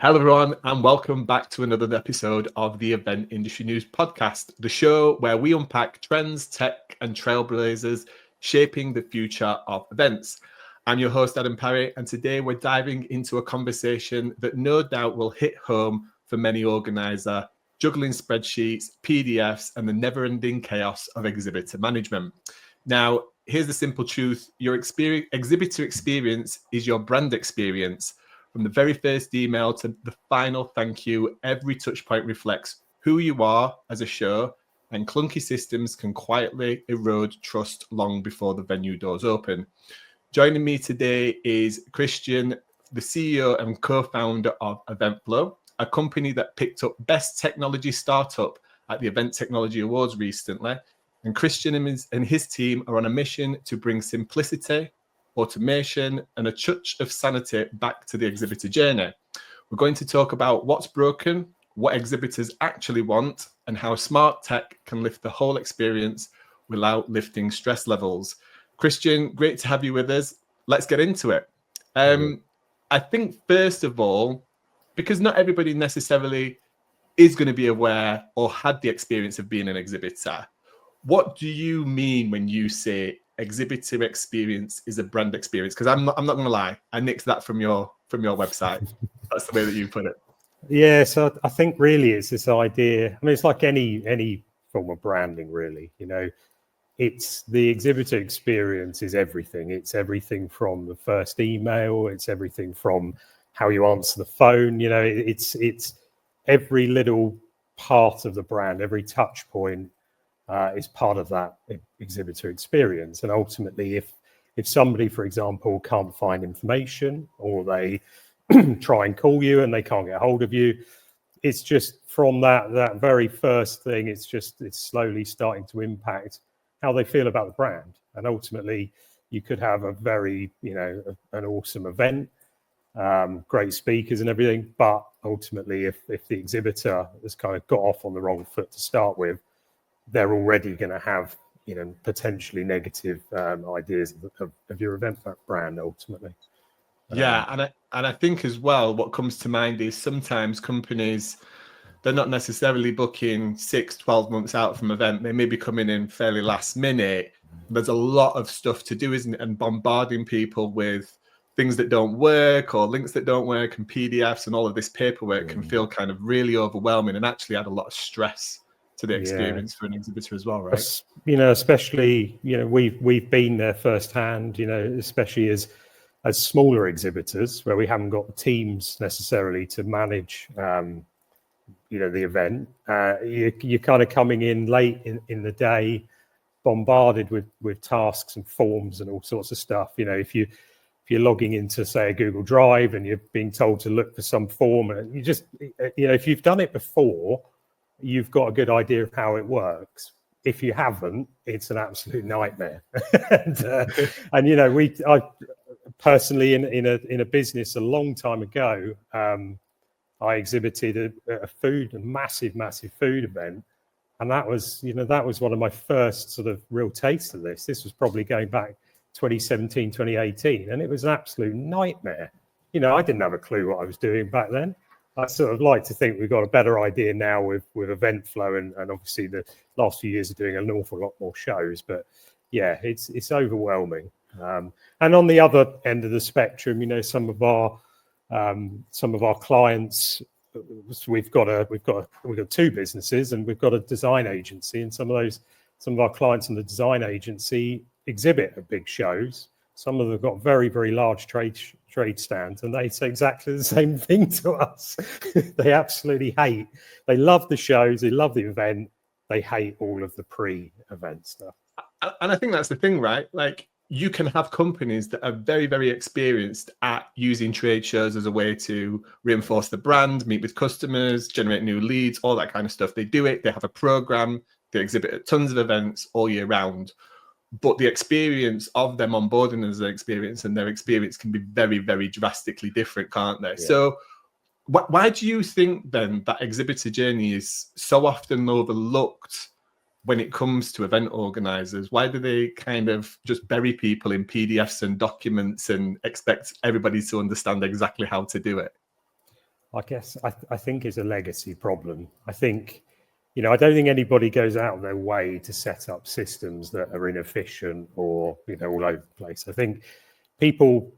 Hello, everyone, and welcome back to another episode of the Event Industry News Podcast, the show where we unpack trends, tech, and trailblazers shaping the future of events. I'm your host, Adam Parry, and today we're diving into a conversation that no doubt will hit home for many organisers, juggling spreadsheets, PDFs, and the never-ending chaos of exhibitor management. Now, here's the simple truth. Your exhibitor experience is your brand experience. From the very first email to the final thank you, every touch point reflects who you are as a show, and clunky systems can quietly erode trust long before the venue doors open. Joining me today is Christian, the CEO and co-founder of Eventflow, a company that picked up Best Technology Startup at the Event Technology Awards recently. And Christian and his team are on a mission to bring simplicity, automation, and a touch of sanity back to the exhibitor journey. We're going to talk about what's broken, what exhibitors actually want, and how smart tech can lift the whole experience without lifting stress levels. Christian, great to have you with us. Let's get into it. I think, first of all, because not everybody necessarily is going to be aware or had the experience of being an exhibitor, what do you mean when you say exhibitor experience is a brand experience? Because I'm not going to lie, I nixed that from your website. That's the way that you put it. Yeah, so I think really it's this idea. I mean, it's like any form of branding, really. You know, it's the exhibitor experience is everything. It's everything from the first email. It's everything from how you answer the phone. You know, it's every little part of the brand, every touch point. Is part of that exhibitor experience. And ultimately, if somebody, for example, can't find information, or they try and call you and they can't get hold of you, it's just from that very first thing, it's slowly starting to impact how they feel about the brand. And ultimately, you could have a very, an awesome event, great speakers and everything, but ultimately, if the exhibitor has kind of got off on the wrong foot to start with, they're already going to have, potentially negative ideas of your event brand ultimately. Yeah, and I think as well, what comes to mind is sometimes companies, they're not necessarily booking 6-12 months out from event. They may be coming in fairly last minute. There's a lot of stuff to do, isn't it? And bombarding people with things that don't work or links that don't work and PDFs and all of this paperwork can feel kind of really overwhelming and actually add a lot of stress to the experience for an exhibitor as well, right? Especially, we've been there firsthand, especially as smaller exhibitors where we haven't got the teams necessarily to manage, the event. You're kind of coming in late in the day, bombarded with tasks and forms and all sorts of stuff. If you're logging into, say, a Google Drive and you're being told to look for some form, and you just, if you've done it before, you've got a good idea of how it works. If you haven't, it's an absolute nightmare. I personally in a business a long time ago, I exhibited a massive food event, and that was one of my first sort of real tastes of this. This was probably going back 2017, 2018, and it was an absolute nightmare. I didn't have a clue what I was doing back then. I sort of like to think we've got a better idea now with Eventflow, and obviously the last few years are doing an awful lot more shows. But yeah, it's overwhelming. And on the other end of the spectrum, some of our clients, we've got two businesses, and we've got a design agency, and some of our clients in the design agency exhibit at big shows. Some of them have got very, very large trade stands, and they say exactly the same thing to us. They absolutely hate. They love the shows. They love the event. They hate all of the pre-event stuff. And I think that's the thing, right? Like, you can have companies that are very, very experienced at using trade shows as a way to reinforce the brand, meet with customers, generate new leads, all that kind of stuff. They do it. They have a program. They exhibit at tons of events all year round. But the experience of them onboarding as an experience, and their experience can be very, very drastically different, can't they? Yeah. So why do you think then that exhibitor journey is so often overlooked when it comes to event organisers? Why do they kind of just bury people in PDFs and documents and expect everybody to understand exactly how to do it? I guess I think it's a legacy problem. I think, I don't think anybody goes out of their way to set up systems that are inefficient or, all over the place. I think people,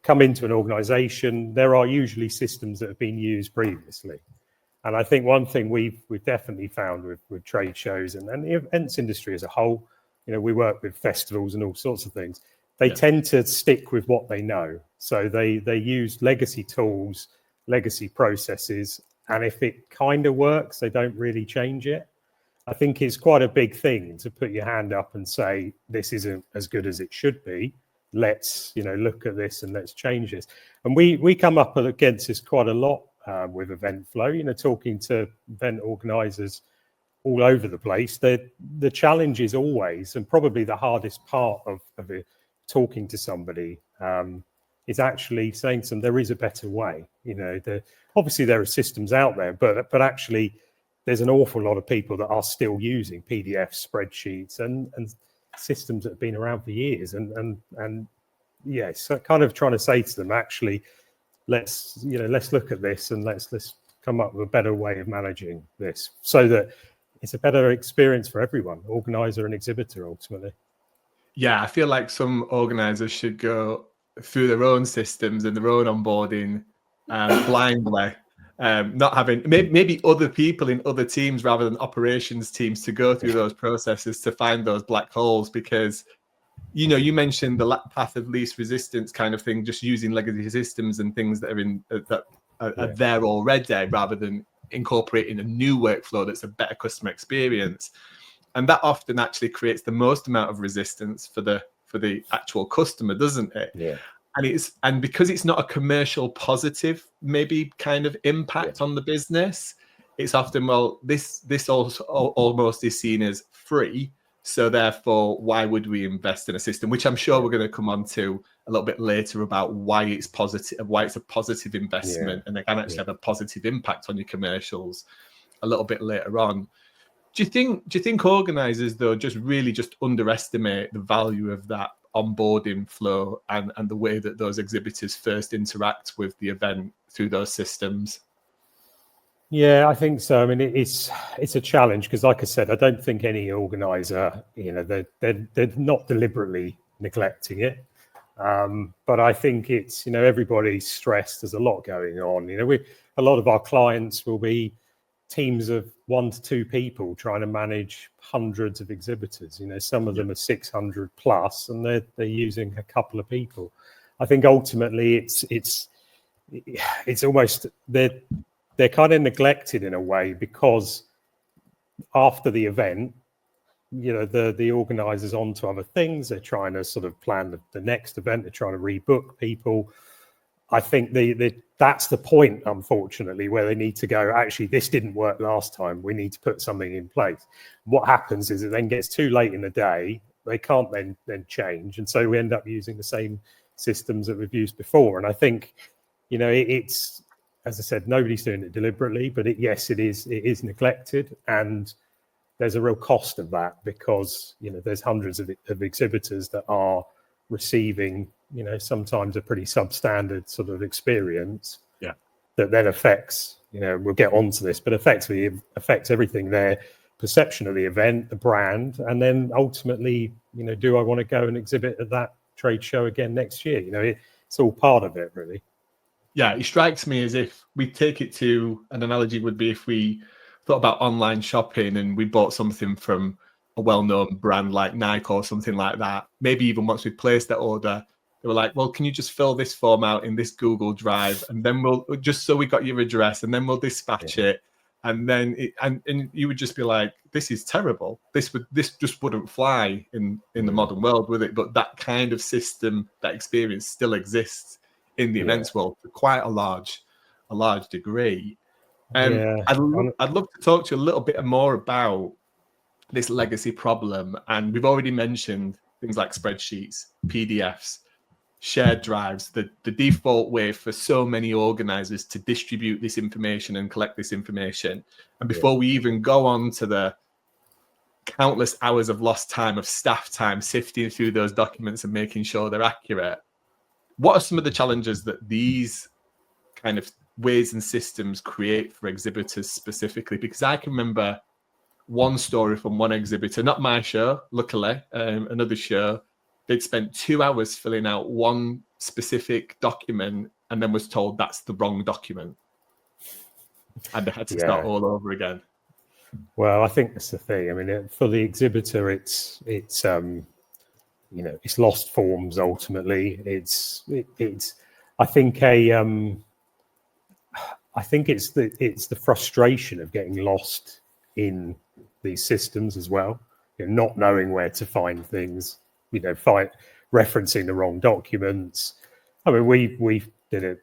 come into an organization, there are usually systems that have been used previously. And I think one thing we've definitely found with trade shows and the events industry as a whole, we work with festivals and all sorts of things. They tend to stick with what they know. So they use legacy tools, legacy processes, and if it kind of works, they don't really change it. I think it's quite a big thing to put your hand up and say, this isn't as good as it should be. Let's, look at this and let's change this. And we come up against this quite a lot with Eventflow, talking to event organisers all over the place. The challenge is always, and probably the hardest part of it, talking to somebody is actually saying to them, there is a better way. Obviously there are systems out there, but actually there's an awful lot of people that are still using PDFs, spreadsheets, and systems that have been around for years. And so kind of trying to say to them, actually, let's look at this and let's come up with a better way of managing this so that it's a better experience for everyone, organizer and exhibitor ultimately. Yeah, I feel like some organisers should go through their own systems and their own onboarding blindly, not having maybe other people in other teams rather than operations teams to go through those processes to find those black holes. Because you mentioned the path of least resistance kind of thing, just using legacy systems and things that are in that are there already, rather than incorporating a new workflow that's a better customer experience. And that often actually creates the most amount of resistance for the actual customer, doesn't it? Yeah. And because it's not a commercial positive, maybe kind of impact on the business, it's often, well, this also almost is seen as free. So therefore, why would we invest in a system? Which I'm sure we're going to come on to a little bit later about why it's positive, why it's a positive investment, and they can actually have a positive impact on your commercials a little bit later on. Do you think organisers though just underestimate the value of that onboarding flow and the way that those exhibitors first interact with the event through those systems? Yeah, I think so. I mean, it's a challenge because, like I said, I don't think any organizer, they're not deliberately neglecting it. But I think it's, everybody's stressed. There's a lot going on. A lot of our clients will be teams of 1 to 2 people trying to manage hundreds of exhibitors. Some of them are 600 plus, and they're using a couple of people. I think ultimately it's almost they're kind of neglected in a way, because after the event, the organisers on to other things. They're trying to sort of plan the next event. They're trying to rebook people. I think that's the point, unfortunately, where they need to go, actually, this didn't work last time. We need to put something in place. What happens is it then gets too late in the day. They can't then change. And so we end up using the same systems that we've used before. And I think, it's, as I said, nobody's doing it deliberately, but it is neglected. And there's a real cost of that, because, there's hundreds of exhibitors that are receiving, sometimes a pretty substandard sort of experience that then affects, we'll get onto this, but effectively affects everything, their perception of the event, the brand, and then ultimately, do I want to go and exhibit at that trade show again next year? It's all part of it, really. Yeah, it strikes me as if we take it to, an analogy would be if we thought about online shopping and we bought something from a well-known brand like Nike or something like that. Maybe even once we placed that order, they were like, well, can you just fill this form out in this Google Drive, and then we'll, just so we got your address, and then we'll dispatch it. And then and you would just be like, this is terrible. This just wouldn't fly in the modern world, would it? But that kind of system, that experience still exists in the events world to quite a large degree. I'd love to talk to you a little bit more about this legacy problem. And we've already mentioned things like spreadsheets, PDFs, shared drives, the default way for so many organizers to distribute this information and collect this information. And before we even go on to the countless hours of lost time, of staff time, sifting through those documents and making sure they're accurate, what are some of the challenges that these kind of ways and systems create for exhibitors specifically? Because I can remember one story from one exhibitor, not my show, luckily, another show. They'd spent 2 hours filling out one specific document and then was told that's the wrong document. And they had to start all over again. Well, I think that's the thing. I mean, for the exhibitor, it's lost forms ultimately. I think it's the frustration of getting lost in these systems as well. Not knowing where to find things. Referencing the wrong documents. I mean, we did it.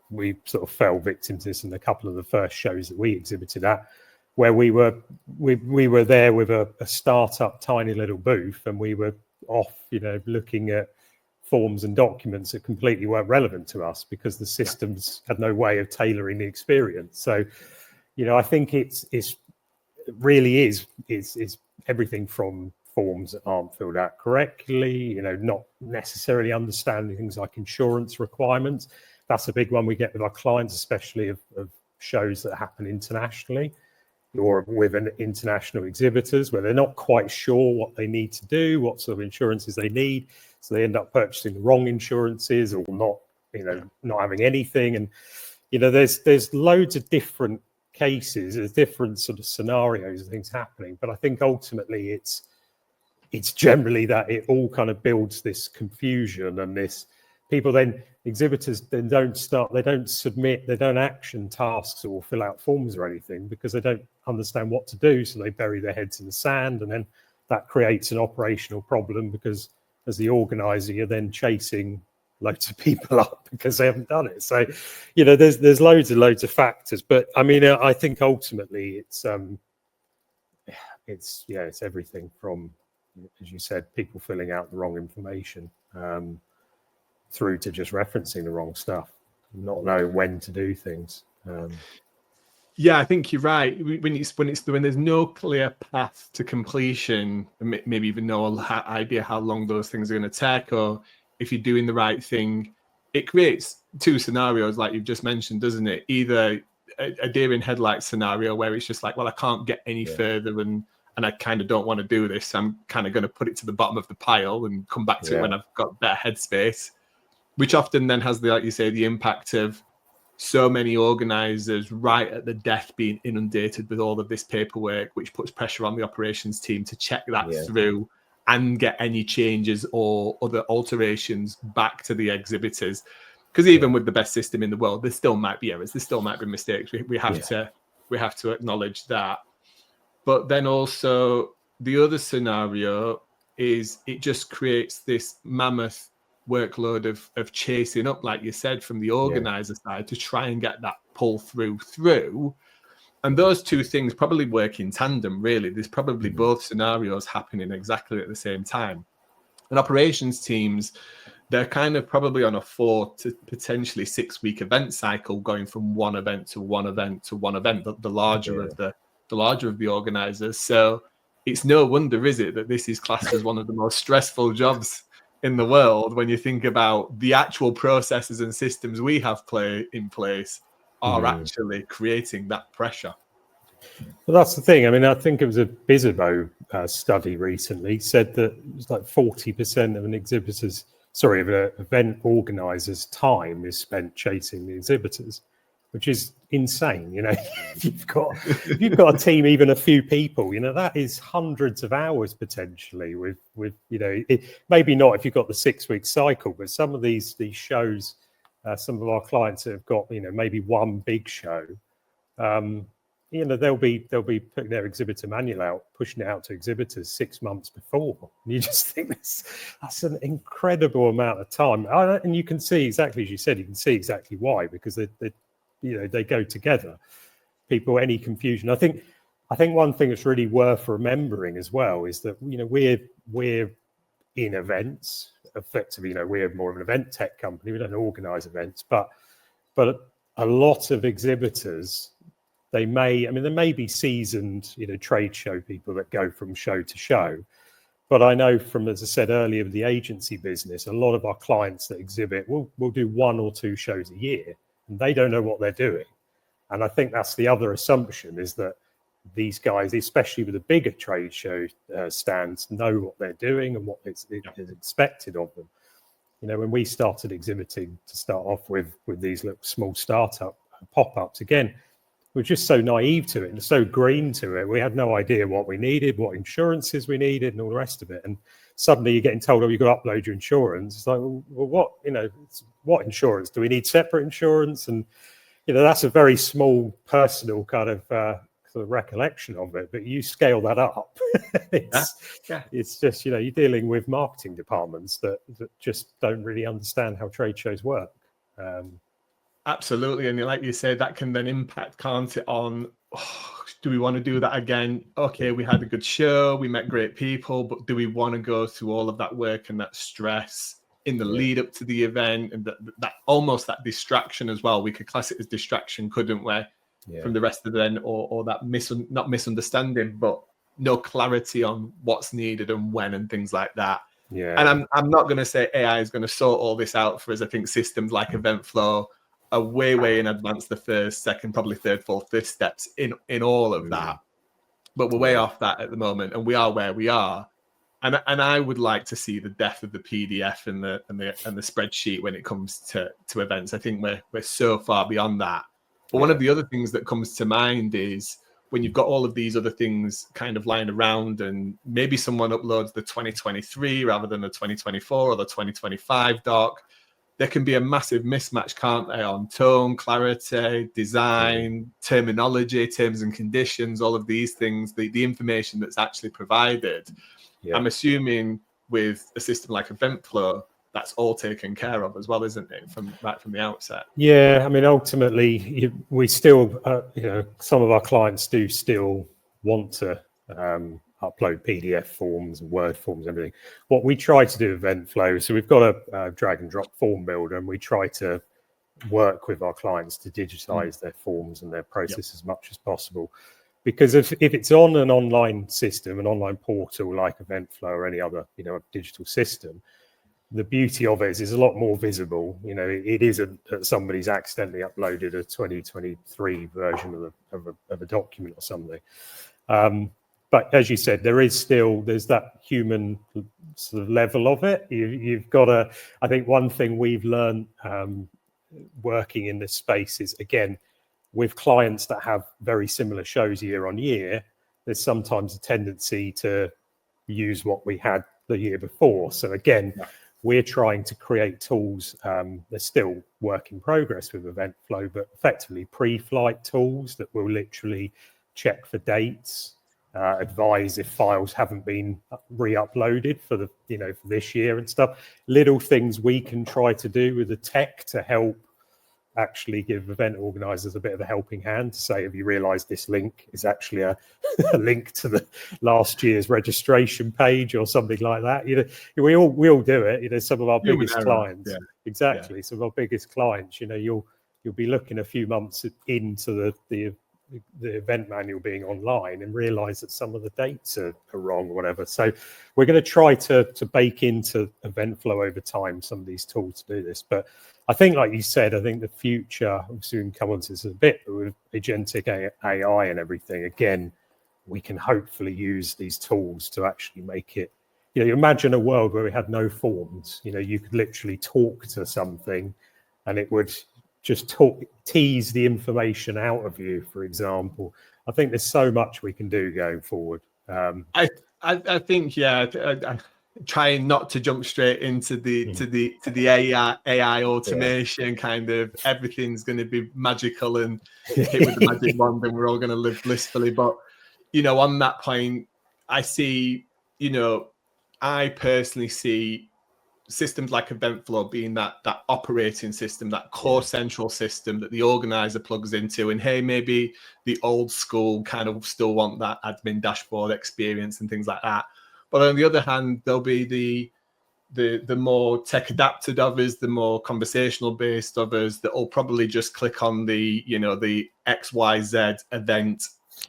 We sort of fell victim to this in a couple of the first shows that we exhibited at, where we were there with a startup tiny little booth, and we were off, looking at forms and documents that completely weren't relevant to us because the systems had no way of tailoring the experience. So, I think it really is everything from forms that aren't filled out correctly, not necessarily understanding things like insurance requirements. That's a big one we get with our clients, especially of shows that happen internationally or with an international exhibitors, where they're not quite sure what they need to do, what sort of insurances they need. So they end up purchasing the wrong insurances or not having anything. And, there's loads of different cases, there's different sort of scenarios and things happening. But I think ultimately it's generally that it all kind of builds this confusion and this exhibitors don't submit, they don't action tasks or fill out forms or anything because they don't understand what to do. So they bury their heads in the sand, and then that creates an operational problem because as the organizer, you're then chasing loads of people up because they haven't done it. So, there's loads of factors. But I mean, I think ultimately it's everything from, as you said, people filling out the wrong information, through to just referencing the wrong stuff, not knowing when to do things. Yeah, I think you're right. When there's no clear path to completion, maybe even no idea how long those things are going to take, or if you're doing the right thing, it creates two scenarios, like you've just mentioned, doesn't it? Either a deer in headlights scenario where it's just like, well, I can't get any further, and I kind of don't want to do this. I'm kind of going to put it to the bottom of the pile and come back to it when I've got better headspace. Which often then has like you say, the impact of so many organisers right at the death being inundated with all of this paperwork, which puts pressure on the operations team to check that through and get any changes or other alterations back to the exhibitors. Because even with the best system in the world, there still might be errors, there still might be mistakes. We have to acknowledge that. But then also the other scenario is it just creates this mammoth workload of chasing up, like you said, from the organizer side to try and get that pull through. And those two things probably work in tandem, really. There's probably both scenarios happening exactly at the same time. And operations teams, they're kind of probably on a 4 to potentially 6 week event cycle, going from one event to one event to one event, the larger of the organizers. So it's no wonder, is it, that this is classed as one of the most stressful jobs in the world when you think about the actual processes and systems we have in place are actually creating that pressure. Well, that's the thing. I mean, I think it was a Bizzabo study recently said that it was like 40% of of an event organizer's time is spent chasing the exhibitors, which is insane. If you've got a team, even a few people, that is hundreds of hours potentially with maybe not if you've got the 6 week cycle, but some of these shows, some of our clients that have got, maybe one big show, they'll be putting their exhibitor manual out, pushing it out to exhibitors 6 months before. And you just think that's an incredible amount of time. And you can see exactly, as you said, you can see exactly why, because they go together. Any confusion. I think one thing that's really worth remembering as well is that we're in events. Effectively, we're more of an event tech company. We don't organise events, but a lot of exhibitors, there may be seasoned trade show people that go from show to show. But I know from, as I said earlier, the agency business, a lot of our clients that exhibit will do 1 or 2 shows a year. and they don't know what they're doing. And I think that's the other assumption, is that these guys, especially with the bigger trade show stands, know what they're doing and what is expected of them. You know, when we started exhibiting to start off with these little small startup pop-ups, again, we're just so naive to it and so green to it. We had no idea what we needed, what insurances we needed, and all the rest of it. And suddenly you're getting told, oh, you've got to upload your insurance. It's like, well, what, you know, what insurance? Do we need separate insurance? And, you know, that's a very small personal kind of sort of recollection of it. But you scale that up, it's just, you know, you're dealing with marketing departments that just don't really understand how trade shows work. Absolutely. And like you said, that can then impact, can't it, on, do we want to do that again? Okay, we had a good show, we met great people, but do we want to go through all of that work and that stress in the lead up to the event, and that almost that distraction as well? We could class it as distraction, couldn't we, from the rest of the event, or that not misunderstanding, but no clarity on what's needed and when and things like that. And I'm not going to say AI is going to sort all this out for us. I think systems like Eventflow are way in advance, the first, second, probably third, fourth, fifth steps in all of that. But we're way off that at the moment, and we are where we are. And I would like to see the depth of the PDF and the spreadsheet when it comes to events. I think we're so far beyond that. But one of the other things that comes to mind is when you've got all of these other things kind of lying around, and maybe someone uploads the 2023 rather than the 2024 or the 2025 doc, there can be a massive mismatch, can't they, on tone, clarity, design, terminology, terms and conditions, all of these things, the information that's actually provided. I'm assuming with a system like Eventflow, that's all taken care of as well, isn't it, from the outset? Yeah, I mean, ultimately, we still, you know, some of our clients do still want to upload PDF forms and Word forms and everything. What we try to do with Eventflow, so we've got a drag and drop form builder, and we try to work with our clients to digitize their forms and their process as much as possible. Because if it's on an online system, an online portal like Eventflow or any other, you know, digital system, the beauty of it is it's a lot more visible. You know, it isn't that somebody's accidentally uploaded a 2023 version of a document or something. But as you said, there's that human sort of level of it. You've got to, I think one thing we've learned working in this space is, again, with clients that have very similar shows year on year, there's sometimes a tendency to use what we had the year before. So again, we're trying to create tools. They're still work in progress with Eventflow, but effectively pre-flight tools that will literally check for dates, advise if files haven't been re-uploaded for the, you know, for this year and stuff. Little things we can try to do with the tech to help actually give event organizers a bit of a helping hand to say, have you realized this link is actually a link to the last year's registration page or something like that? You know, we all do it. You know, some of our biggest clients, some of our biggest clients, you know, you'll be looking a few months into the event manual being online and realize that some of the dates are wrong or whatever. So we're going to try to bake into Eventflow over time some of these tools to do this. But I think, like you said, I think the future, we'll soon come on to this a bit, but with agentic AI and everything, again, we can hopefully use these tools to actually make it, you know, you imagine a world where we had no forms. You know, you could literally talk to something and it would just tease the information out of you, for example. I think there's so much we can do going forward. I think, trying not to jump straight into the AI automation kind of everything's going to be magical and hit with the magic wand and we're all going to live blissfully. But, you know, on that point, I see, you know, I personally see systems like Eventflow being that operating system, that core central system that the organizer plugs into. And hey, maybe the old school kind of still want that admin dashboard experience and things like that. But on the other hand, there'll be the more tech adapted of us, the more conversational based of us that will probably just click on the, you know, the XYZ event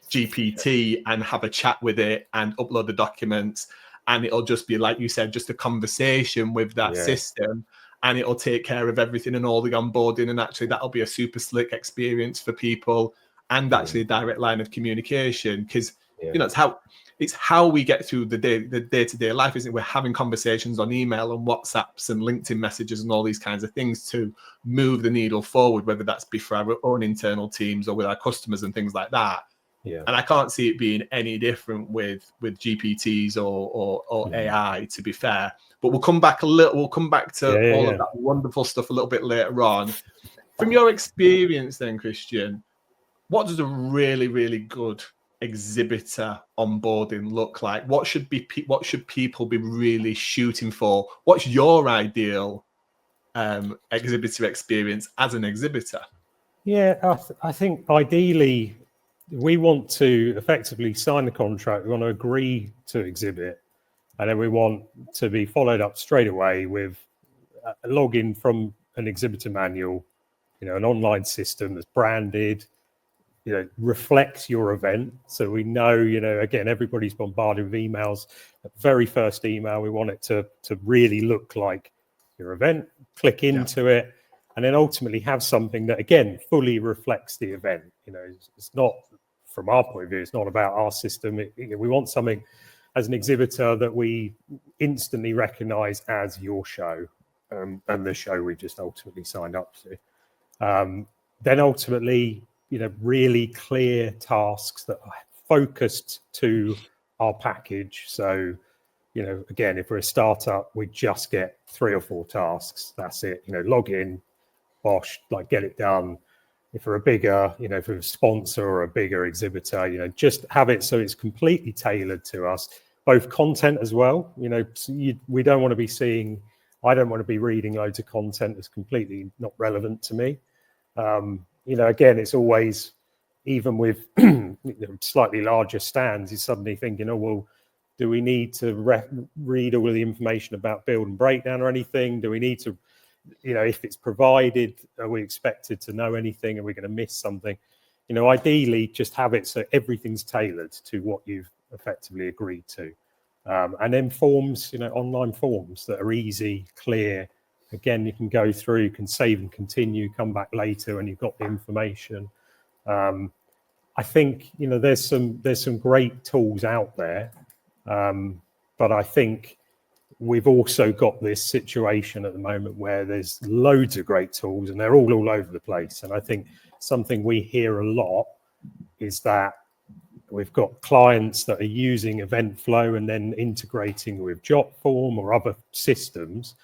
GPT and have a chat with it and upload the documents. And it'll just be, like you said, just a conversation with that system. and it'll take care of everything and all the onboarding, and actually that'll be a super slick experience for people, and actually a direct line of communication, because it's how we get through the day-to-day life, isn't it? We're having conversations on email and WhatsApps and LinkedIn messages and all these kinds of things to move the needle forward, whether that's be for our own internal teams or with our customers and things like that. And I can't see it being any different with GPTs or AI, to be fair. But we'll come back to all of that wonderful stuff a little bit later on. From your experience then, Christian, what does a really, really good exhibitor onboarding look like? What should people be really shooting for? What's your ideal exhibitor experience as an exhibitor? I think ideally we want to effectively sign the contract. We want to agree to exhibit, and then we want to be followed up straight away with a login from an exhibitor manual, an online system that's branded, reflects your event. So we know, again, everybody's bombarded with emails. The very first email, we want it to really look like your event. Click into it, and then ultimately have something that, again, fully reflects the event. It's not, from our point of view, it's not about our system. We want something as an exhibitor that we instantly recognize as your show, and the show we just ultimately signed up to. Then ultimately, really clear tasks that are focused to our package. So, again, if we're a startup, we just get 3 or 4 tasks. That's it. Log in, bosh, get it done. If we're a bigger, if we're a sponsor or a bigger exhibitor, just have it so it's completely tailored to us, both content as well. We don't want to be seeing, I don't want to be reading loads of content that's completely not relevant to me. Again, it's always, even with slightly larger stands, you're suddenly thinking, oh, well, do we need to read all of the information about build and breakdown or anything? Do we need to, if it's provided, are we expected to know anything? Are we going to miss something? Ideally, just have it so everything's tailored to what you've effectively agreed to. And then forms, online forms that are easy, clear. Again, you can go through, you can save and continue, come back later when you've got the information. I think, there's some great tools out there, but I think we've also got this situation at the moment where there's loads of great tools and they're all over the place. And I think something we hear a lot is that we've got clients that are using Eventflow and then integrating with Jotform or other systems.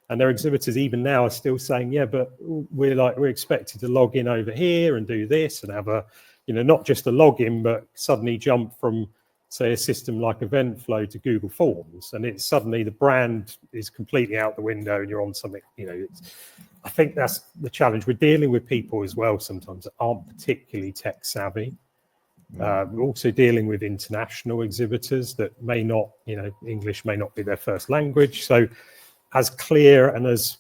And their exhibitors even now are still saying, yeah, but we're expected to log in over here and do this and have a, not just a login, but suddenly jump from, say, a system like Eventflow to Google Forms. And it's suddenly the brand is completely out the window and you're on something, I think that's the challenge. We're dealing with people as well sometimes that aren't particularly tech savvy. We're also dealing with international exhibitors that may not, English may not be their first language. So as clear and as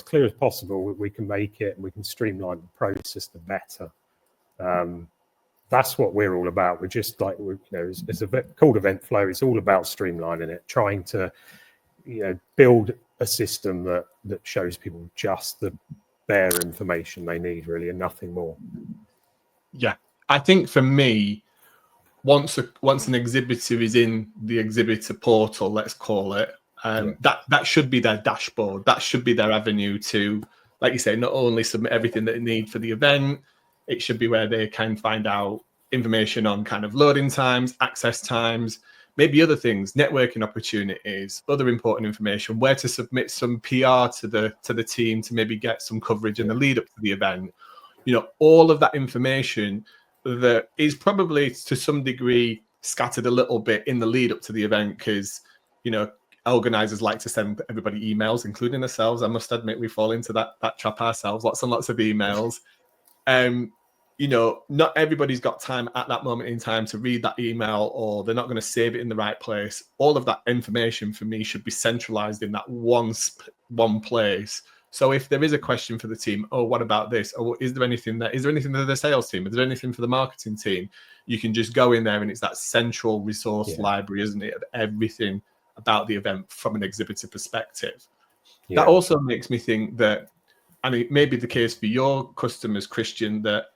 clear as possible, we can make it and we can streamline the process the better. That's what we're all about. We're just like, it's called Eventflow. It's all about streamlining it, trying to, build a system that shows people just the bare information they need, really, and nothing more. Yeah, I think for me, once an exhibitor is in the exhibitor portal, let's call it, that should be their dashboard. That should be their avenue to, like you say, not only submit everything that they need for the event, it should be where they can find out information on kind of loading times, access times, maybe other things, networking opportunities, other important information, where to submit some PR to the team to maybe get some coverage in the lead up to the event. All of that information that is probably to some degree scattered a little bit in the lead up to the event, because organisers like to send everybody emails, including ourselves. I must admit, we fall into that trap ourselves, lots and lots of emails. Not everybody's got time at that moment in time to read that email, or they're not going to save it in the right place. All of that information for me should be centralized in that one place. So if there is a question for the team, oh, what about this? Or is there anything for the sales team? Is there anything for the marketing team? You can just go in there and it's that central resource library, isn't it, of everything about the event from an exhibitor perspective. That also makes me think that, and it may be the case for your customers, Christian, that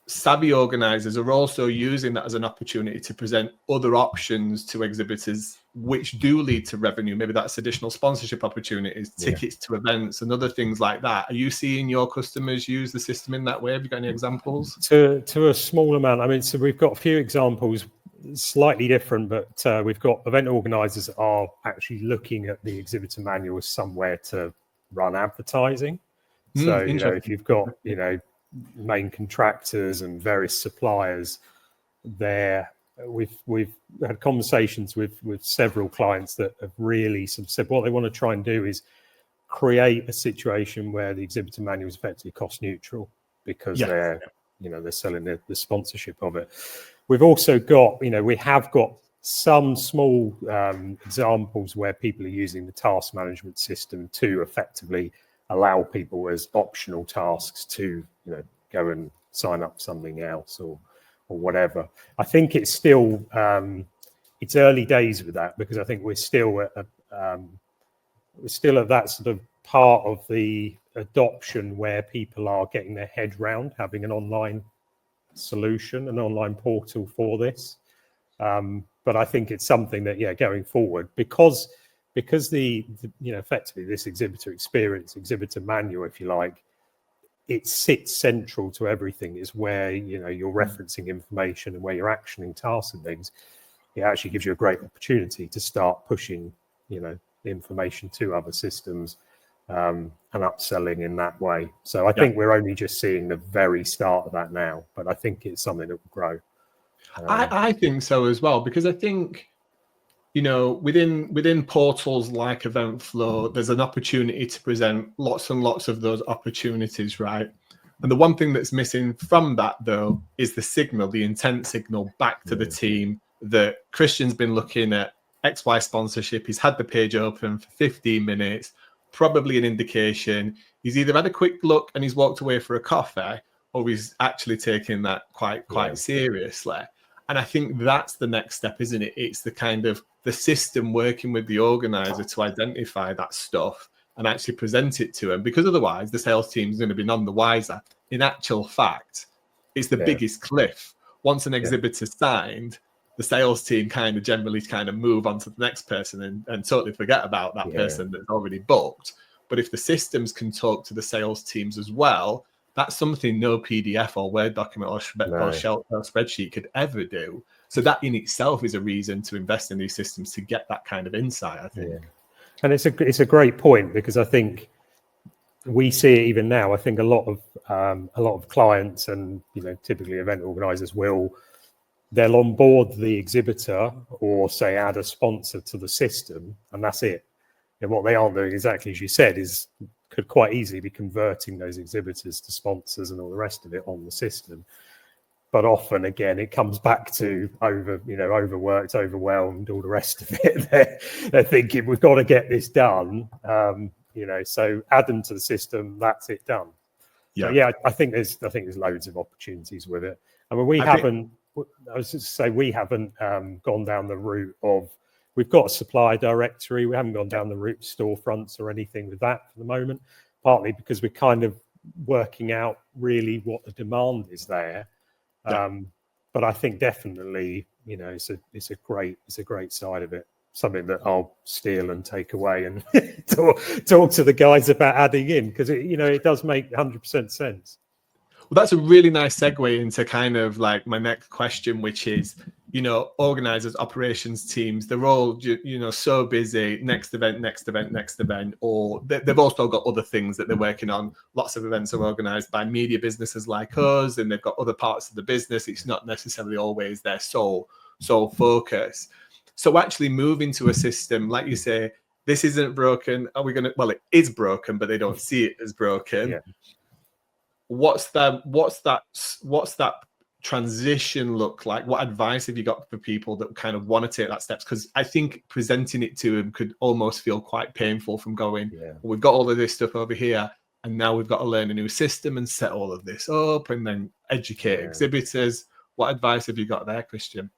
savvy organisers are also using that as an opportunity to present other options to exhibitors, which do lead to revenue. Maybe that's additional sponsorship opportunities, tickets to events, and other things like that. Are you seeing your customers use the system in that way? Have you got any examples? To a small amount. I mean, so we've got a few examples, slightly different, but we've got event organisers are actually looking at the exhibitor manual as somewhere to run advertising. So, if you've got, main contractors and various suppliers there, we've had conversations with several clients that have really sort of said what they want to try and do is create a situation where the exhibitor manual is effectively cost neutral, because they're selling the sponsorship of it. We've also got, we have got some small examples where people are using the task management system to effectively allow people as optional tasks to, go and sign up something else or whatever. I think it's still it's early days with that, because I think we're still at that sort of part of the adoption where people are getting their head round having an online solution, an online portal for this. But I think it's something that, going forward, because the effectively this exhibitor experience, exhibitor manual, if you like, it sits central to everything, is where, you're referencing information and where you're actioning tasks and things. It actually gives you a great opportunity to start pushing, the information to other systems and upselling in that way. So I think we're only just seeing the very start of that now, but I think it's something that will grow. I think so as well, because I think, within portals like Eventflow, there's an opportunity to present lots and lots of those opportunities, right? And the one thing that's missing from that, though, is the signal, the intent signal back to the team that Christian's been looking at XY sponsorship. He's had the page open for 15 minutes, probably an indication he's either had a quick look and he's walked away for a coffee, or he's actually taking that quite seriously. And I think that's the next step, isn't it? It's the kind of the system working with the organizer to identify that stuff and actually present it to them, because otherwise the sales team is going to be none the wiser. In actual fact, it's the biggest cliff. Once an exhibitor's signed, the sales team generally move on to the next person and totally forget about that person that's already booked. But if the systems can talk to the sales teams as well, that's something no PDF or Word document or spreadsheet could ever do. So that in itself is a reason to invest in these systems to get that kind of insight, I think. And it's a great point, because I think we see it even now. I think a lot of clients and typically event organisers they'll onboard the exhibitor or say add a sponsor to the system, and that's it. And what they aren't doing, exactly as you said, could quite easily be converting those exhibitors to sponsors and all the rest of it on the system. But often, again, it comes back to overworked, overwhelmed, all the rest of it. They're thinking, we've got to get this done. So add them to the system. That's it done. I think there's loads of opportunities with it. I mean, we haven't gone down the route of. We've got a supplier directory. We haven't gone down the route of storefronts or anything with that for the moment, partly because we're kind of working out really what the demand is there. But I think definitely, it's a great side of it. Something that I'll steal and take away and talk to the guys about adding in, because it does make 100% sense. Well, that's a really nice segue into kind of like my next question, which is, organisers, operations teams, they're all, so busy, next event, or they've also got other things that they're working on. Lots of events are organised by media businesses like us, and they've got other parts of the business. It's not necessarily always their sole focus. So actually moving to a system, like you say, this isn't broken. Are we going to, well, it is broken, but they don't see it as broken. Yeah. What's that transition look like? What advice have you got for people that kind of want to take that steps? Because I think presenting it to them could almost feel quite painful, from going, well, we've got all of this stuff over here, and now we've got to learn a new system and set all of this up and then educate exhibitors. What advice have you got there, Christian?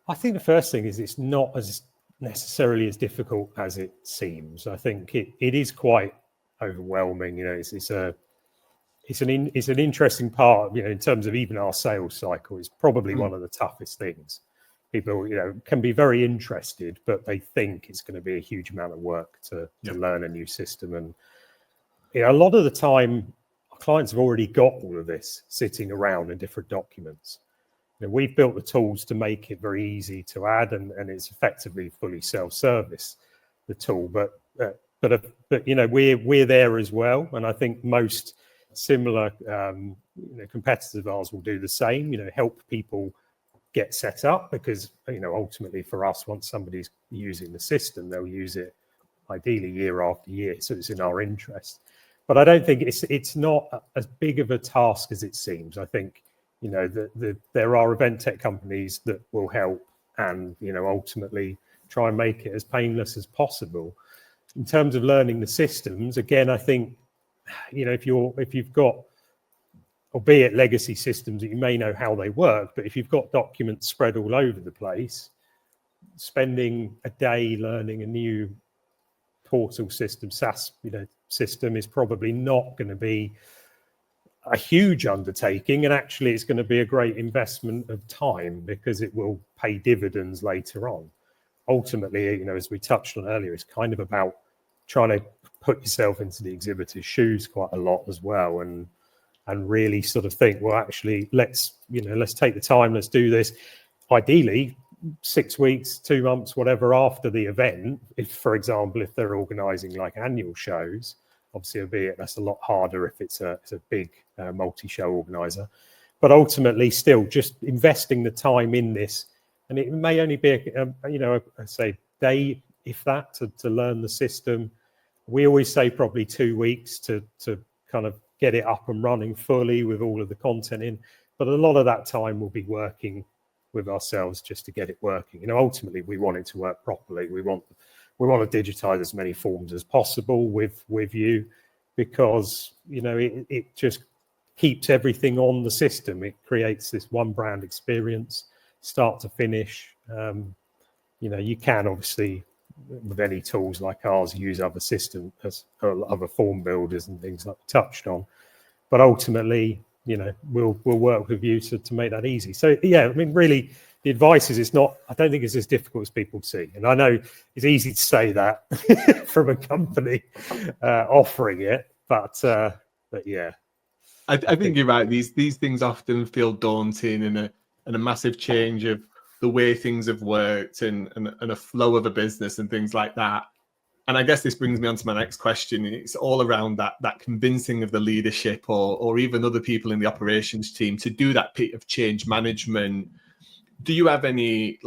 I think the first thing is it's not as necessarily as difficult as it seems. I think it is quite overwhelming. It's an interesting part, in terms of even our sales cycle. It's probably one of the toughest things. People, can be very interested, but they think it's going to be a huge amount of work to learn a new system. And a lot of the time, our clients have already got all of this sitting around in different documents. We've built the tools to make it very easy to add, and it's effectively fully self-service, the tool. But we're there as well, and I think most similar competitors of ours will do the same. Help people get set up, because ultimately for us, once somebody's using the system, they'll use it ideally year after year. So it's in our interest. But I don't think it's not as big of a task as it seems. I think there are event tech companies that will help and ultimately try and make it as painless as possible. In terms of learning the systems, again, I think if you've got, albeit legacy systems that you may know how they work, but if you've got documents spread all over the place, spending a day learning a new portal system, SaaS system, is probably not going to be a huge undertaking, and actually it's going to be a great investment of time, because it will pay dividends later on. Ultimately, as we touched on earlier, it's kind of about trying to put yourself into the exhibitor's shoes quite a lot as well, and really sort of think, well, actually, let's take the time, let's do this. Ideally 6 weeks, 2 months, whatever, after the event. If, for example, if they're organizing like annual shows, obviously, albeit that's a lot harder if it's a big multi-show organizer. But ultimately, still just investing the time in this, and it may only be a day, if that, to learn the system. We always say probably 2 weeks to kind of get it up and running fully with all of the content in. But a lot of that time will be working with ourselves just to get it working. Ultimately, we want it to work properly. We want to digitize as many forms as possible with you, because it just keeps everything on the system. It creates this one brand experience, start to finish. You can obviously, with any tools like ours, use other systems, other form builders and things like we touched on, but ultimately we'll work with you to make that easy. So really the advice is, I don't think it's as difficult as people see. And I know it's easy to say that from a company offering it, but yeah. I think you're right. These things often feel daunting, and a massive change of the way things have worked and a flow of a business and things like that. And I guess this brings me on to my next question. It's all around that convincing of the leadership or even other people in the operations team to do that bit of change management. Do you have any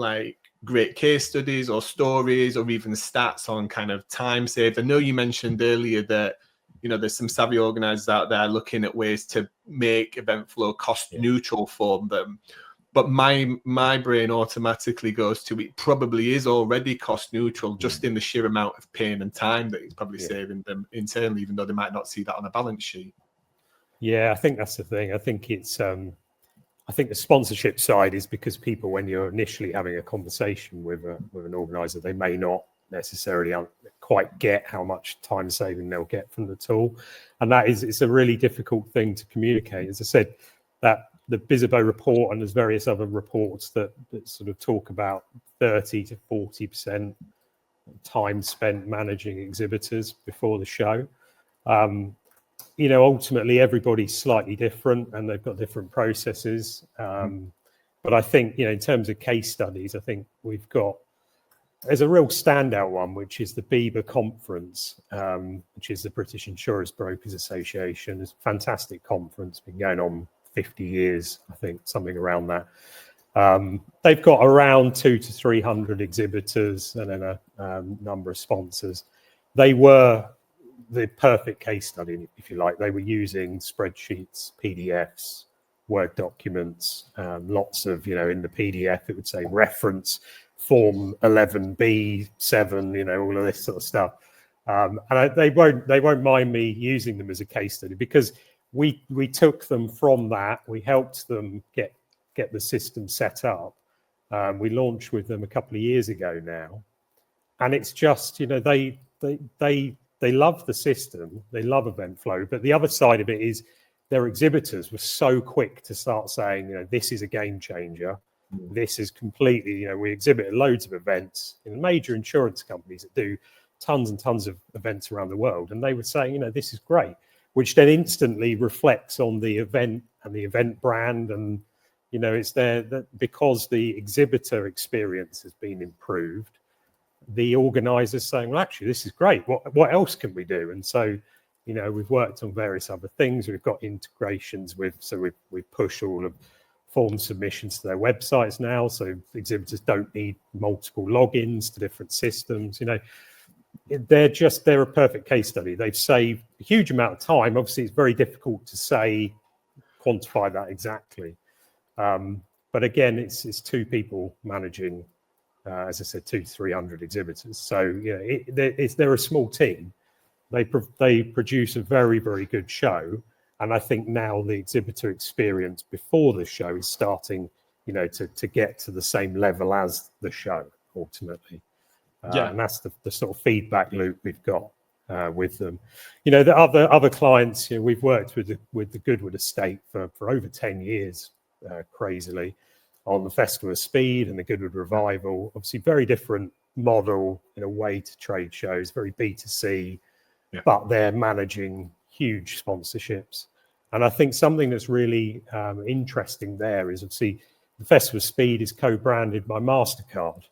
great case studies or stories or even stats on kind of time saved? I know you mentioned earlier that there's some savvy organisers out there looking at ways to make Eventflow cost neutral for them. But my brain automatically goes to, it probably is already cost neutral just in the sheer amount of pain and time that it's probably saving them internally, even though they might not see that on a balance sheet. Yeah, I think that's the thing. I think it's I think the sponsorship side is because people, when you're initially having a conversation with an organizer, they may not necessarily quite get how much time saving they'll get from the tool, and it's a really difficult thing to communicate. As I said, that the Bizzabo report, and there's various other reports that sort of talk about 30 to 40% time spent managing exhibitors before the show. Ultimately everybody's slightly different and they've got different processes. But I think, in terms of case studies, I think there's a real standout one, which is the BIBA conference, which is the British Insurance Brokers Association. It's a fantastic conference, been going on 50 years, I think, something around that. They've got around 200 to 300 exhibitors and then a number of sponsors. They were the perfect case study, if you like. They were using spreadsheets, PDFs, Word documents, lots of, in the PDF, it would say reference form 11B7, all of this sort of stuff. And they won't mind me using them as a case study, because we took them from that. We helped them get the system set up. We launched with them a couple of years ago now. and it's just, they love the system, they love Eventflow, but the other side of it is their exhibitors were so quick to start saying, this is a game changer. This is completely, we exhibit loads of events in major insurance companies that do tons and tons of events around the world. And they were saying, this is great, which then instantly reflects on the event and the event brand. And, it's there that because the exhibitor experience has been improved, the organisers saying, well, actually, this is great. What else can we do? And so, we've worked on various other things. We've got integrations we push all of form submissions to their websites now, so exhibitors don't need multiple logins to different systems. They're a perfect case study. They've saved a huge amount of time. Obviously, it's very difficult to quantify that exactly. But again, it's two people managing, as I said, 200-300 exhibitors. So they're a small team. They produce a very, very good show. And I think now the exhibitor experience before the show is starting, to get to the same level as the show ultimately. And that's the sort of feedback loop we've got with them. The other clients, we've worked with the Goodwood estate for over 10 years, crazily, on the Festival of Speed and the Goodwood Revival. Obviously, very different model in a way to trade shows, very B2C, but they're managing huge sponsorships. And I think something that's really interesting there is, obviously, the Festival of Speed is co-branded by MasterCard.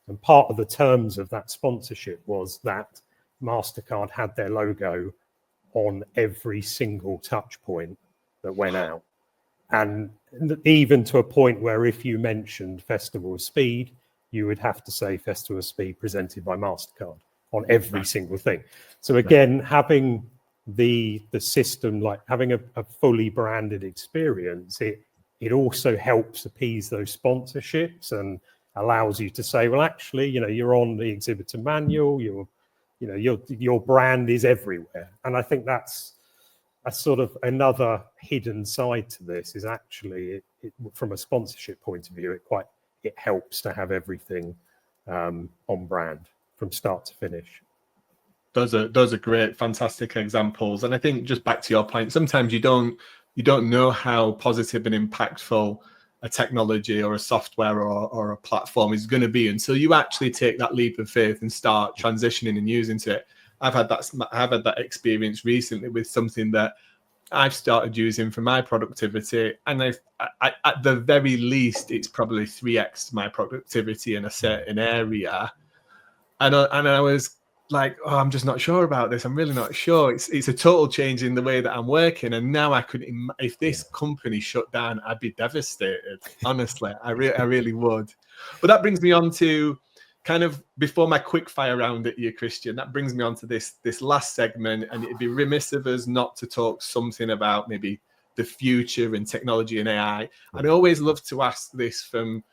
And part of the terms of that sponsorship was that MasterCard had their logo on every single touch point that went out. And even to a point where if you mentioned Festival of Speed, you would have to say Festival of Speed presented by MasterCard on every single thing. So again, having the system, like having a fully branded experience, it also helps appease those sponsorships and allows you to say, well, actually, you're on the exhibitor manual, your brand is everywhere. And I think that's a sort of another hidden side to this, is actually from a sponsorship point of view, it helps to have everything on brand from start to finish. Those are great, fantastic examples. And I think, just back to your point, sometimes you don't know how positive and impactful a technology or a software or a platform is going to be until you actually take that leap of faith and start transitioning and using it. I've had that experience recently with something that I've started using for my productivity, and I at the very least, it's probably 3x my productivity in a certain area. And I was like, oh, I'm just not sure about this. I'm really not sure. It's a total change in the way that I'm working. And now I could, if this company shut down, I'd be devastated. Honestly, I really would. But that brings me on to kind of, before my quick fire round at you, Christian, that brings me on to this last segment. And it'd be remiss of us not to talk something about maybe the future and technology and AI. And I always love to ask this from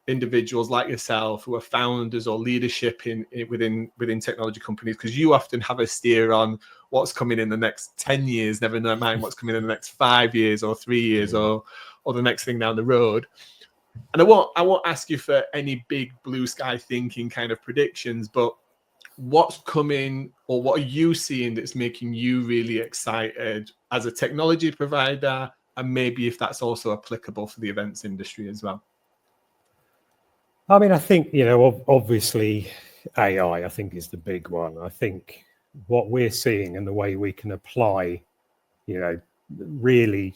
individuals like yourself who are founders or leadership within technology companies, because you often have a steer on what's coming in the next 10 years, never mind what's coming in the next 5 years or 3 years or the next thing down the road. And I won't ask you for any big blue sky thinking kind of predictions, but what's coming, or what are you seeing that's making you really excited as a technology provider, and maybe if that's also applicable for the events industry as well? I mean, I think, obviously AI, I think, is the big one. I think what we're seeing and the way we can apply, really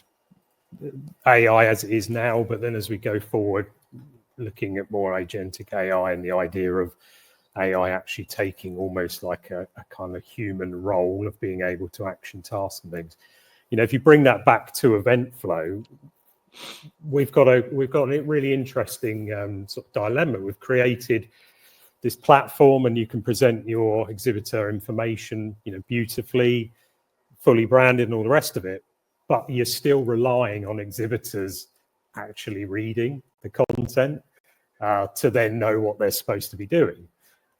AI as it is now, but then as we go forward, looking at more agentic AI and the idea of AI actually taking almost like a kind of human role of being able to action tasks and things. If you bring that back to Eventflow, we've got a really interesting sort of dilemma. We've created this platform, and you can present your exhibitor information, beautifully, fully branded, and all the rest of it. But you're still relying on exhibitors actually reading the content to then know what they're supposed to be doing.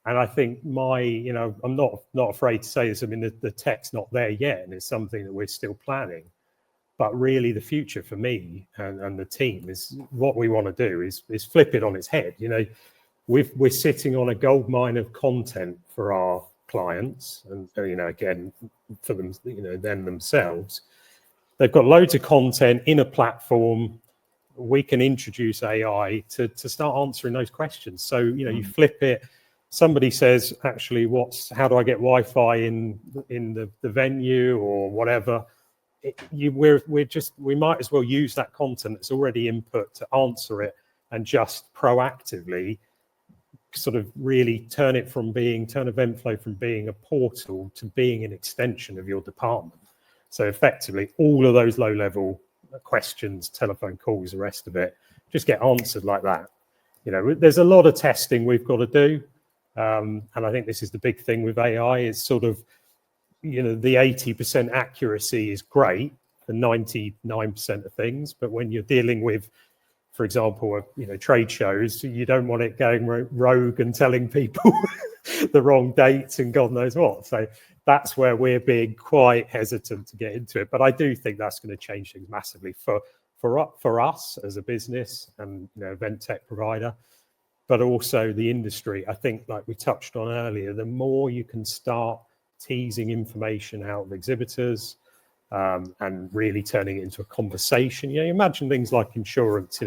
And I think I'm not afraid to say this. I mean, the tech's not there yet, and it's something that we're still planning. But really, the future for me and the team is, what we want to do is flip it on its head. we're sitting on a goldmine of content for our clients, and again, for them, them themselves. They've got loads of content in a platform. We can introduce AI to start answering those questions. So you flip it. Somebody says, actually, how do I get Wi-Fi in the venue or whatever? We might as well use that content that's already input to answer it, and just proactively sort of really turn Eventflow from being a portal to being an extension of your department. So effectively, all of those low-level questions, telephone calls, the rest of it, just get answered like that. There's a lot of testing we've got to do, and I think this is the big thing with AI. Is sort of, the 80% accuracy is great for 99% of things, but when you're dealing with, for example, trade shows, you don't want it going rogue and telling people the wrong dates and God knows what. So that's where we're being quite hesitant to get into it. But I do think that's going to change things massively for us as a business and event tech provider, but also the industry. I think, like we touched on earlier, the more you can start teasing information out of exhibitors, and really turning it into a conversation. You imagine things like insurance,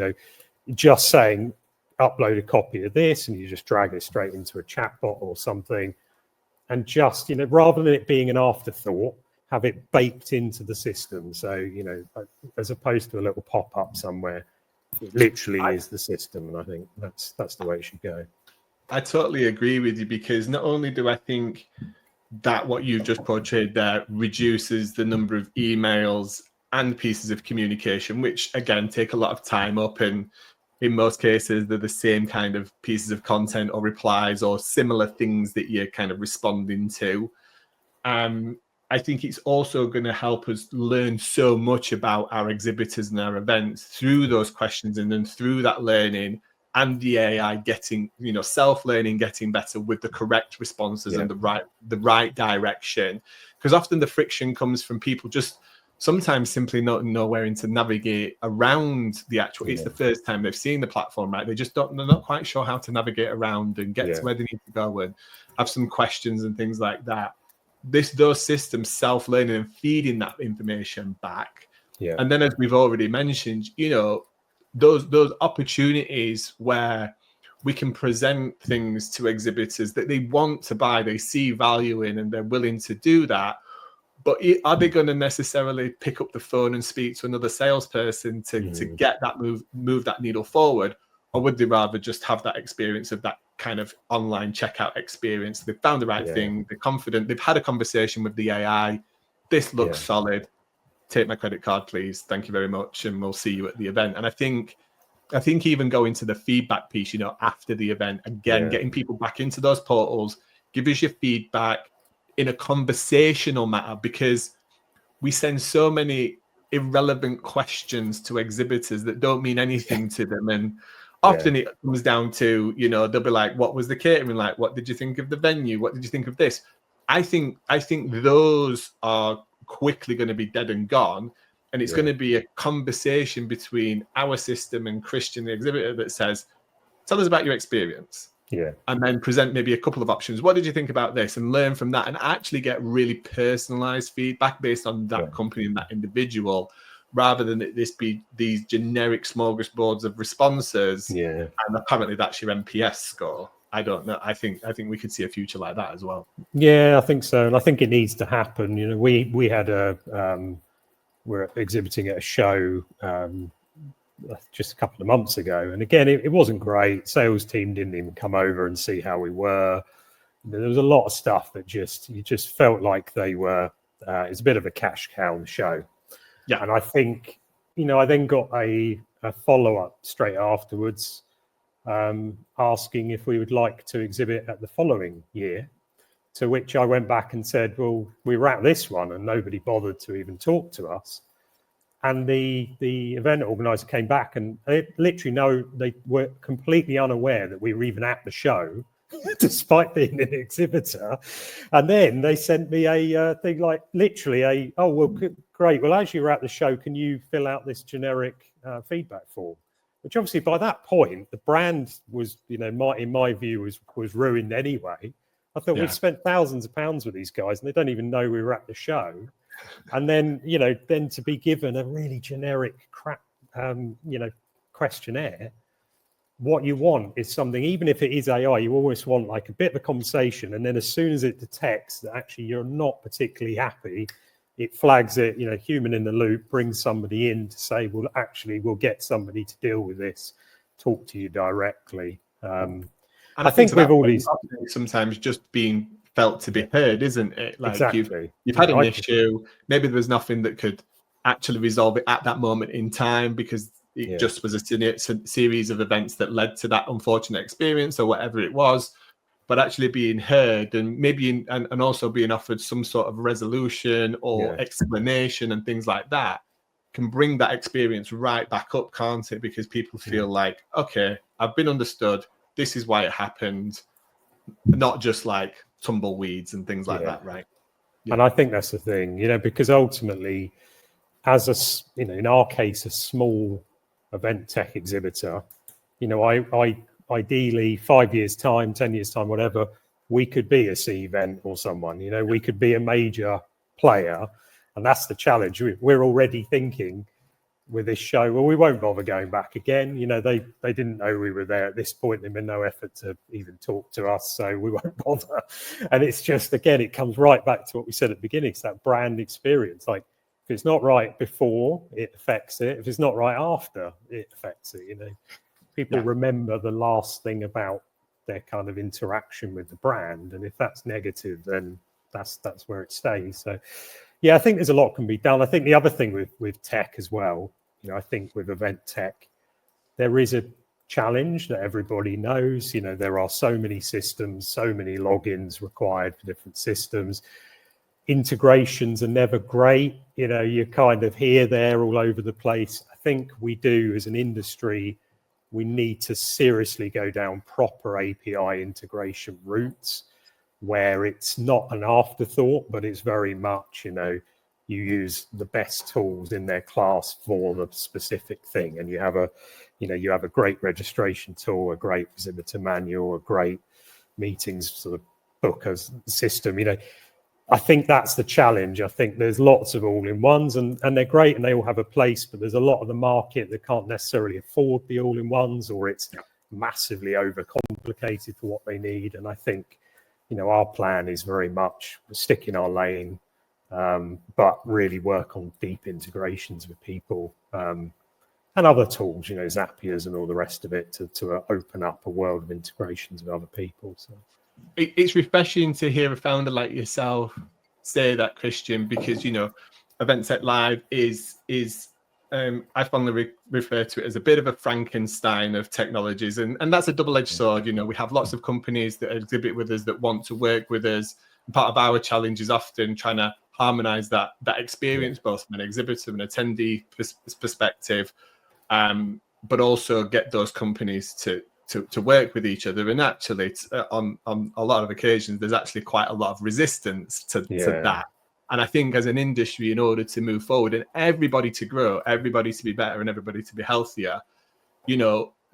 just saying, upload a copy of this, and you just drag it straight into a chatbot or something. And just, rather than it being an afterthought, have it baked into the system. So, as opposed to a little pop-up somewhere, it literally is the system. And I think that's the way it should go. I totally agree with you, because not only do I think that what you've just portrayed there reduces the number of emails and pieces of communication, which again take a lot of time up, and in most cases they're the same kind of pieces of content or replies or similar things that you're kind of responding to. I think it's also going to help us learn so much about our exhibitors and our events through those questions, and then through that learning and the AI getting, self-learning, getting better with the correct responses and the right direction. Because often the friction comes from people just sometimes simply not knowing to navigate around the actual. It's the first time they've seen the platform, right? They're not quite sure how to navigate around and get to where they need to go, and have some questions and things like that. Those systems self-learning and feeding that information back. And then, as we've already mentioned, those opportunities where we can present things to exhibitors that they want to buy, they see value in, and they're willing to do that. But are they going to necessarily pick up the phone and speak to another salesperson to get that move that needle forward? Or would they rather just have that experience of that kind of online checkout experience? They've found the right thing, they're confident, they've had a conversation with the AI. This looks solid. Take my credit card, please. Thank you very much. And we'll see you at the event. And I think even going to the feedback piece, after the event, again, getting people back into those portals, give us your feedback in a conversational matter, because we send so many irrelevant questions to exhibitors that don't mean anything to them. And often it comes down to, they'll be like, what was the catering like? What did you think of the venue? What did you think of this? I think those are quickly going to be dead and gone, and it's going to be a conversation between our system and Christian, the exhibitor, that says, tell us about your experience, and then present maybe a couple of options. What did you think about this? And learn from that, and actually get really personalized feedback based on that company and that individual, rather than this be these generic smorgasbords of responses. And apparently that's your NPS score. I don't know. I think we could see a future like that as well. Yeah, I think so, and I think it needs to happen. We had we're exhibiting at a show just a couple of months ago, and again, it wasn't great. Sales team didn't even come over and see how we were. There was a lot of stuff that you just felt like they were. It's a bit of a cash cow show. And I think I then got a follow-up straight afterwards, asking if we would like to exhibit at the following year, to which I went back and said, well, we were at this one and nobody bothered to even talk to us. And the event organizer came back, and they were completely unaware that we were even at the show, despite being an exhibitor. And then they sent me a thing like literally great. Well, as you were at the show, can you fill out this generic feedback form? which obviously by that point, the brand was, in my view, was ruined anyway. I thought we'd spent thousands of pounds with these guys and they don't even know we were at the show. And then, then to be given a really generic crap, questionnaire, what you want is something, even if it is AI, you always want like a bit of a conversation. And then as soon as it detects that actually you're not particularly happy, it flags it, human in the loop, brings somebody in to say, well, actually, we'll get somebody to deal with this, talk to you directly. And I think with all these, sometimes just being felt to be heard, isn't it? Like exactly. you've had an issue, maybe there was nothing that could actually resolve it at that moment in time because it just was a series of events that led to that unfortunate experience or whatever it was. But actually being heard and maybe and also being offered some sort of resolution or explanation and things like that can bring that experience right back up, can't it? Because people feel like, okay, I've been understood. This is why it happened. Not just like tumbleweeds and things like that, right? And I think that's the thing, because ultimately, as in our case, a small event tech exhibitor, I ideally 5 years time, 10 years time, whatever, we could be a C event or someone, we could be a major player. And that's the challenge. We're already thinking with this show, well, we won't bother going back again. They didn't know we were there at this point. There been no effort to even talk to us, so we won't bother. And it's just, again, it comes right back to what we said at the beginning. It's that brand experience. Like, if it's not right before, it affects it. If it's not right after, it affects it. People remember the last thing about their kind of interaction with the brand, and if that's negative, then that's where it stays. So I think there's a lot can be done. I think the other thing with tech as well, I think with event tech, there is a challenge that everybody knows. There are so many systems, so many logins required for different systems. Integrations are never great. You're kind of here, there, all over the place. I think we do as an industry, we need to seriously go down proper API integration routes where it's not an afterthought, but it's very much, you use the best tools in their class for the specific thing. And you have a great registration tool, a great exhibitor manual, a great meetings sort of bookers system. I think that's the challenge. I think there's lots of all-in-ones and they're great and they all have a place, but there's a lot of the market that can't necessarily afford the all-in-ones, or it's massively overcomplicated for what they need. And I think, our plan is very much stick in our lane, but really work on deep integrations with people and other tools, Zapiers and all the rest of it to open up a world of integrations with other people. So it's refreshing to hear a founder like yourself say that, Christian, because Event Tech Live is I fondly refer to it as a bit of a Frankenstein of technologies, and that's a double-edged sword. We have lots of companies that exhibit with us that want to work with us. And part of our challenge is often trying to harmonize that experience, both from an exhibitor and attendee perspective, but also get those companies to work with each other. And actually, on a lot of occasions, there's actually quite a lot of resistance to that. And I think as an industry, in order to move forward and everybody to grow, everybody to be better and everybody to be healthier,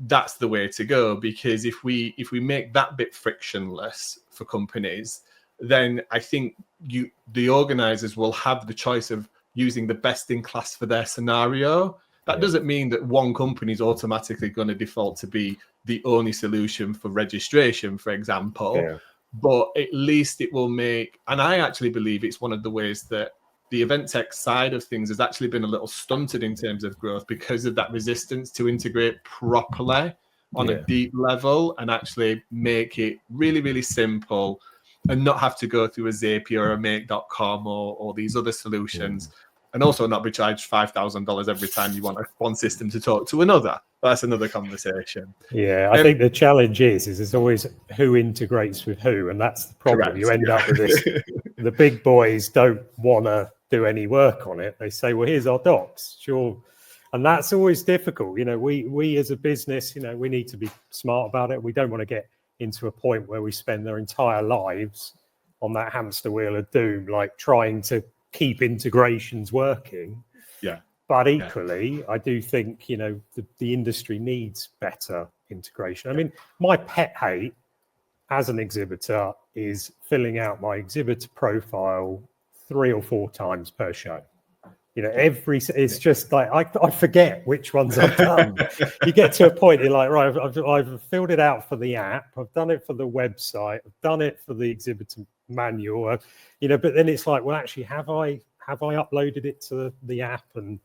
that's the way to go. Because if we make that bit frictionless for companies, then I think the organisers will have the choice of using the best in class for their scenario. That doesn't mean that one company is automatically going to default to be the only solution for registration, for example. But at least it will make, and I actually believe it's one of the ways that the event tech side of things has actually been a little stunted in terms of growth because of that resistance to integrate properly on a deep level and actually make it really, really simple and not have to go through a Zapier or a make.com or these other solutions. And also not be charged $5,000 every time you want one system to talk to another. That's another conversation. I think the challenge is it's always who integrates with who, and that's the problem. Correct, you end up with this. The big boys don't want to do any work on it. They say, well, here's our docs, sure. And that's always difficult. We as a business, we need to be smart about it. We don't want to get into a point where we spend their entire lives on that hamster wheel of doom, like trying to keep integrations working. But equally, I do think, the industry needs better integration. I mean, my pet hate as an exhibitor is filling out my exhibitor profile 3 or 4 times per show. It's just like I forget which ones I've done. You get to a point, you're like, right, I've filled it out for the app, I've done it for the website, I've done it for the exhibitor manual, but then it's like, well, actually, have I uploaded it to the app? And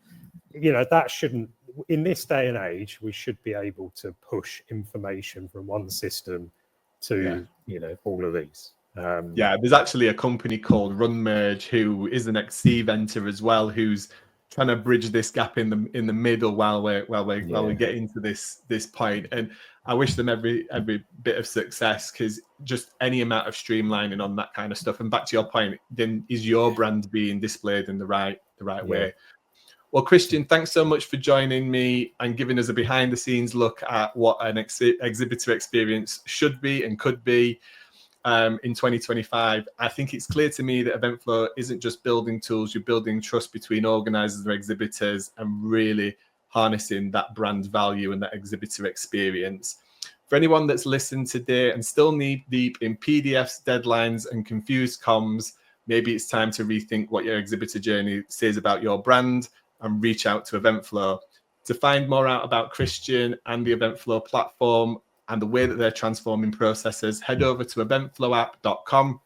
that shouldn't, in this day and age, we should be able to push information from one system to all of these. There's actually a company called RunMerge who is an ex-Eventer as well, who's trying to bridge this gap in the middle while we get into this point. And I wish them every bit of success, because just any amount of streamlining on that kind of stuff. And back to your point, then is your brand being displayed in the right way? Well, Christian, thanks so much for joining me and giving us a behind-the-scenes look at what an exhibitor experience should be and could be in 2025. I think it's clear to me that Eventflow isn't just building tools, you're building trust between organisers and exhibitors and really harnessing that brand value and that exhibitor experience. For anyone that's listened today and still knee deep in PDFs, deadlines, and confused comms, maybe it's time to rethink what your exhibitor journey says about your brand and reach out to Eventflow. To find more out about Christian and the Eventflow platform and the way that they're transforming processes, head over to eventflowapp.com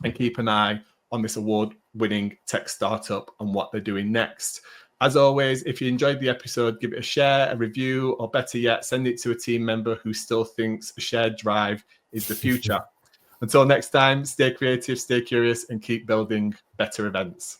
and keep an eye on this award-winning tech startup and what they're doing next. As always, if you enjoyed the episode, give it a share, a review, or better yet, send it to a team member who still thinks a shared drive is the future. Until next time, stay creative, stay curious, and keep building better events.